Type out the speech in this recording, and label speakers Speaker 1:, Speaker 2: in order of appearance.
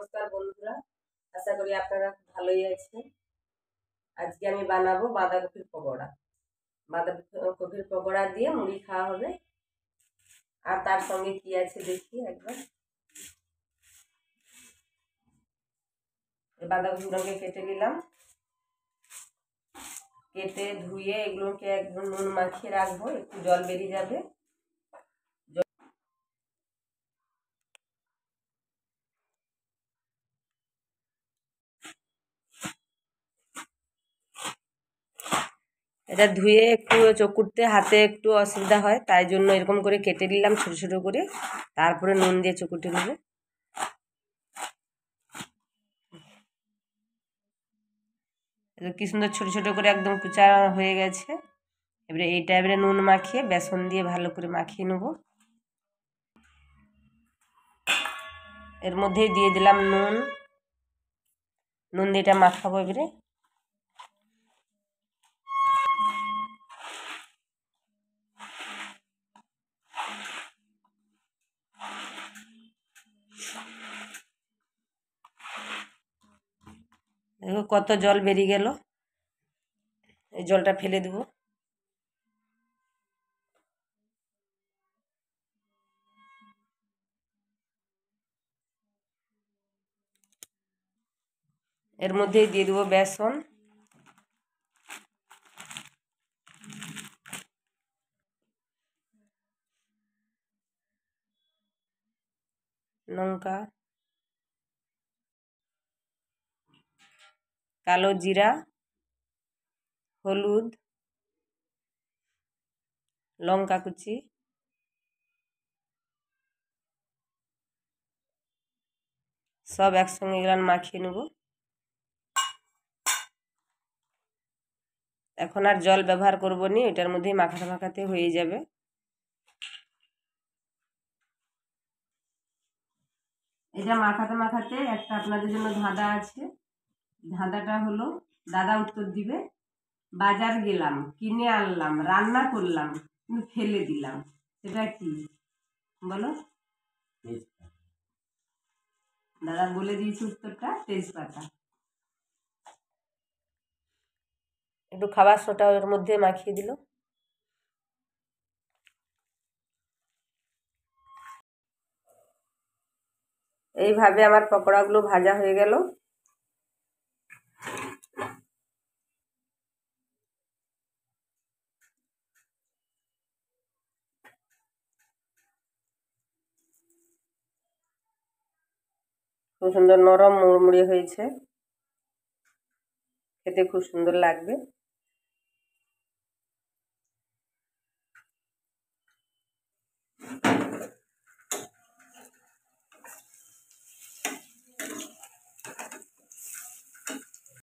Speaker 1: নমস্কার বন্ধুরা, আশা করি আপনারা ভালোই আছেন। আজকে আমি বানাবো বাঁধাকপির পকোড়া। বাঁধাকপির পকোড়া দিয়ে মুড়ি খাওয়া হবে। আর তার সঙ্গে কি আছে দেখি একবার। বাঁধাকপিগুলোকে কেটে নিলাম, কেটে ধুয়ে এগুলোকে একদম নুন মাখিয়ে রাখবো, একটু জল বেরিয়ে যাবে। এটা ধুয়ে একটু চকুরতে হাতে একটু অসুবিধা হয়, তাই জন্য এরকম করে কেটে নিলাম ছোট ছোট করে, তারপরে নুন দিয়ে চকুটে নেব। কি সুন্দর ছোট ছোট করে একদম কুচা হয়ে গেছে। এবারে নুন মাখিয়ে বেসন দিয়ে ভালো করে মাখিয়ে নেব। এর মধ্যেই দিয়ে দিলাম নুন দিয়ে এটা মাখাবো। এবারে দেখো কত জল বেরিয়ে গেল, এই জলটা ফেলে দেব। এর মধ্যেই দিয়ে দেবো বেসন, লঙ্কা, কালো জিরা, হলুদ, লঙ্কা কুচি, সব একসঙ্গে এগুলো মাখিয়ে নেব। এখন আর জল ব্যবহার করব না, এটার মধ্যেই মাখাতে মাখাতে হয়ে যাবে। এটা মাখাতে মাখাতে একটা আপনাদের জন্য ধাঁধা আছে। ধাঁধাটা হলো, দাদা উত্তর দিবে, বাজার গেলাম, কিনে আনলাম, রান্না করলাম, কিন্তু ফেলে দিলাম, সেটা কি বলো? দাদা বলে দিয়েছে উত্তরটা, তেজপাতা। একটু খাবার সোটা ওর মধ্যে মাখিয়ে দিল। এইভাবে আমার পকোড়াগুলো ভাজা হয়ে গেল। খুব সুন্দর নরম মুড়মুড়ে হয়েছে, খেতে খুব সুন্দর লাগবে।